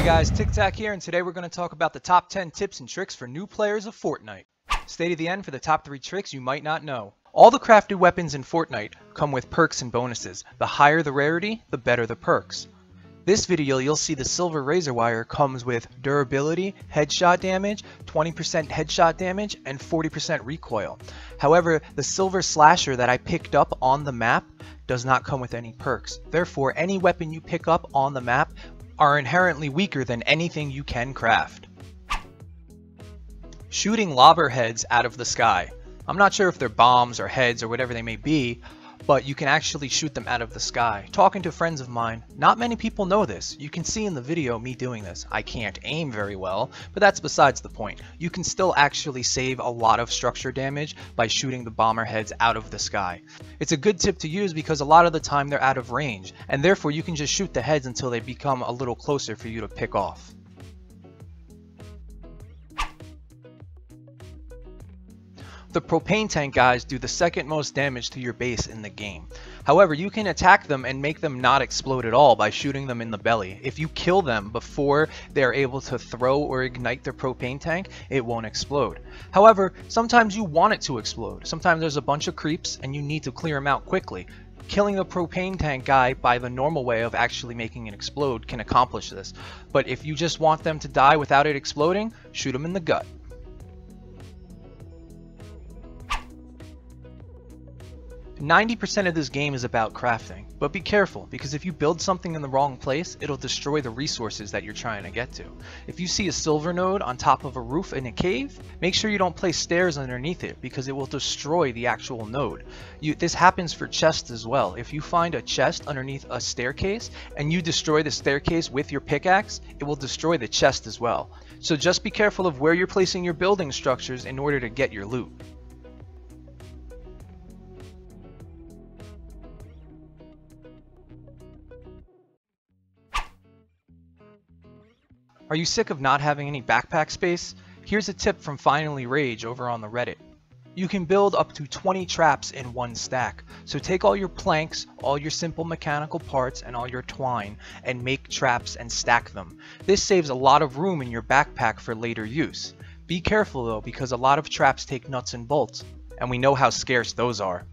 guys, TikTak here, and today we're going to talk about the top 10 tips and tricks for new players of Fortnite. Stay to the end for the top 3 tricks you might not know. All the crafted weapons in Fortnite come with perks and bonuses. The higher the rarity, the better the perks. This video you'll see the silver razor wire comes with durability, headshot damage, 20% headshot damage, and 40% recoil. However, the silver slasher that I picked up on the map does not come with any perks. Therefore, any weapon you pick up on the map are inherently weaker than anything you can craft. Shooting lobber heads out of the sky. I'm not sure if they're bombs or heads or whatever they may be, but you can actually shoot them out of the sky. Talking to friends of mine, not many people know this. You can see in the video me doing this. I can't aim very well, but that's besides the point. You can still actually save a lot of structure damage by shooting the bomber heads out of the sky. It's a good tip to use because a lot of the time they're out of range, and therefore you can just shoot the heads until they become a little closer for you to pick off. The propane tank guys do the second most damage to your base in the game. However, you can attack them and make them not explode at all by shooting them in the belly. If you kill them before they're able to throw or ignite their propane tank, it won't explode. However, sometimes you want it to explode. Sometimes there's a bunch of creeps and you need to clear them out quickly. Killing the propane tank guy by the normal way of actually making it explode can accomplish this. But if you just want them to die without it exploding, shoot them in the gut. 90% of this game is about crafting, but be careful because if you build something in the wrong place, it'll destroy the resources that you're trying to get to. If you see a silver node on top of a roof in a cave, make sure you don't place stairs underneath it because it will destroy the actual node. This happens for chests as well. If you find a chest underneath a staircase and you destroy the staircase with your pickaxe, it will destroy the chest as well. So just be careful of where you're placing your building structures in order to get your loot. Are you sick of not having any backpack space? Here's a tip from FinallyRage over on the Reddit. You can build up to 20 traps in one stack. So take all your planks, all your simple mechanical parts, and all your twine, and make traps and stack them. This saves a lot of room in your backpack for later use. Be careful though, because a lot of traps take nuts and bolts, and we know how scarce those are.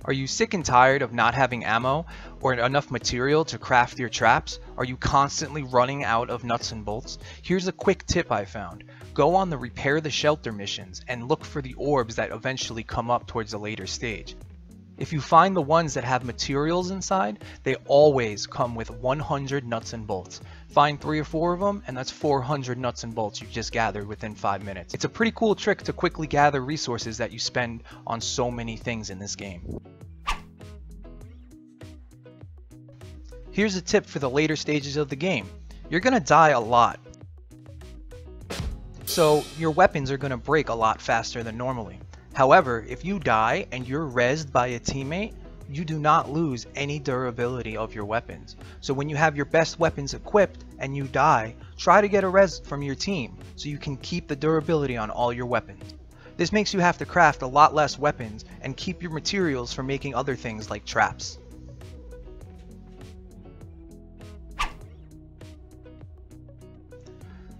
Are you sick and tired of not having ammo or enough material to craft your traps? Are you constantly running out of nuts and bolts? Here's a quick tip I found. Go on the repair the shelter missions and look for the orbs that eventually come up towards a later stage. If you find the ones that have materials inside, they always come with 100 nuts and bolts. Find 3 or 4 of them and that's 400 nuts and bolts you just gathered within 5 minutes. It's a pretty cool trick to quickly gather resources that you spend on so many things in this game. Here's a tip for the later stages of the game. You're gonna die a lot. So your weapons are gonna break a lot faster than normally. However, if you die and you're rezzed by a teammate, you do not lose any durability of your weapons. So when you have your best weapons equipped and you die, try to get a res from your team so you can keep the durability on all your weapons. This makes you have to craft a lot less weapons and keep your materials for making other things like traps.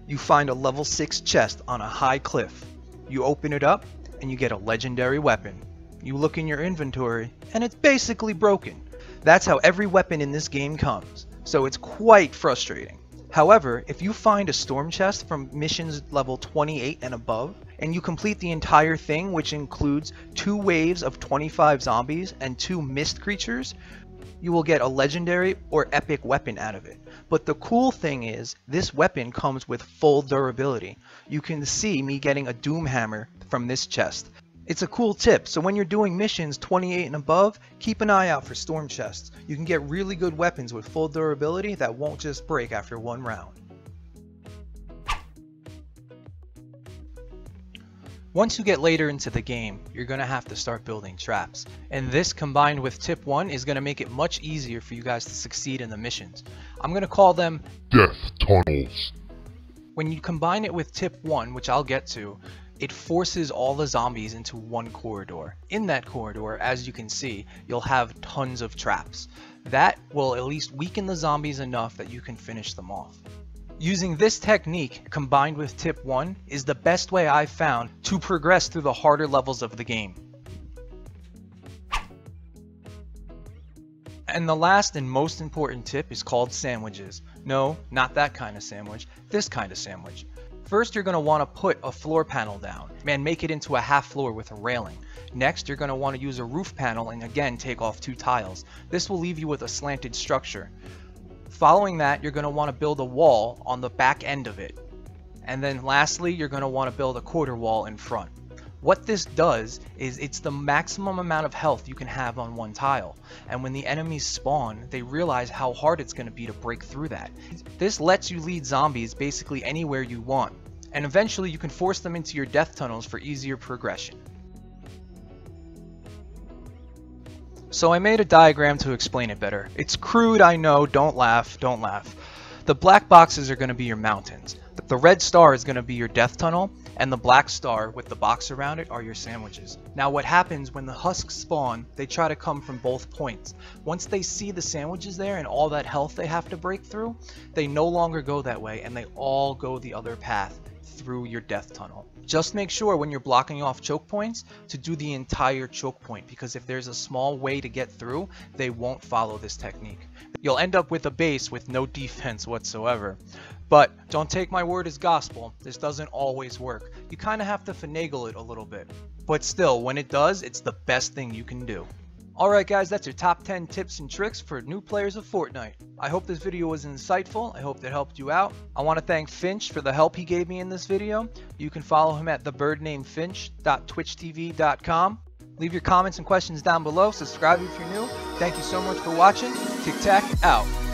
You find a level 6 chest on a high cliff. You open it up and you get a legendary weapon. You look in your inventory and it's basically broken. That's how every weapon in this game comes, so it's quite frustrating. However, if you find a storm chest from missions level 28 and above, and you complete the entire thing, which includes 2 waves of 25 zombies and 2 mist creatures, you will get a legendary or epic weapon out of it. But the cool thing is, this weapon comes with full durability. You can see me getting a doom hammer from this chest. It's a cool tip, so when you're doing missions 28 and above, keep an eye out for storm chests. You can get really good weapons with full durability that won't just break after 1 round. Once you get later into the game, you're going to have to start building traps. And this combined with tip 1 is going to make it much easier for you guys to succeed in the missions. I'm going to call them death tunnels. When you combine it with tip 1, which I'll get to, It forces all the zombies into one corridor. In that corridor, as you can see, you'll have tons of traps. That will at least weaken the zombies enough that you can finish them off. Using this technique combined with tip 1 is the best way I've found to progress through the harder levels of the game. And the last and most important tip is called sandwiches. No, not that kind of sandwich, this kind of sandwich. First, you're going to want to put a floor panel down and make it into a half floor with a railing. Next, you're going to want to use a roof panel and again take off 2 tiles. This will leave you with a slanted structure. Following that, you're going to want to build a wall on the back end of it. And then lastly, you're going to want to build a quarter wall in front. What this does is it's the maximum amount of health you can have on one tile. And when the enemies spawn, they realize how hard it's going to be to break through that. This lets you lead zombies basically anywhere you want. And eventually you can force them into your death tunnels for easier progression. So I made a diagram to explain it better. It's crude, I know, don't laugh, don't laugh. The black boxes are going to be your mountains. The red star is going to be your death tunnel, and the black star with the box around it are your sandwiches. Now what happens when the husks spawn, they try to come from both points. Once they see the sandwiches there and all that health they have to break through, they no longer go that way and they all go the other path through your death tunnel. Just make sure when you're blocking off choke points to do the entire choke point, because if there's a small way to get through, they won't follow this technique. You'll end up with a base with no defense whatsoever. But don't take my word as gospel, this doesn't always work. You kind of have to finagle it a little bit. But still, when it does, it's the best thing you can do. Alright guys, that's your top 10 tips and tricks for new players of Fortnite. I hope this video was insightful, I hope that helped you out. I want to thank Finch for the help he gave me in this video. You can follow him at thebirdnamefinch.twitchtv.com. Leave your comments and questions down below, subscribe if you're new. Thank you so much for watching. TikTak out.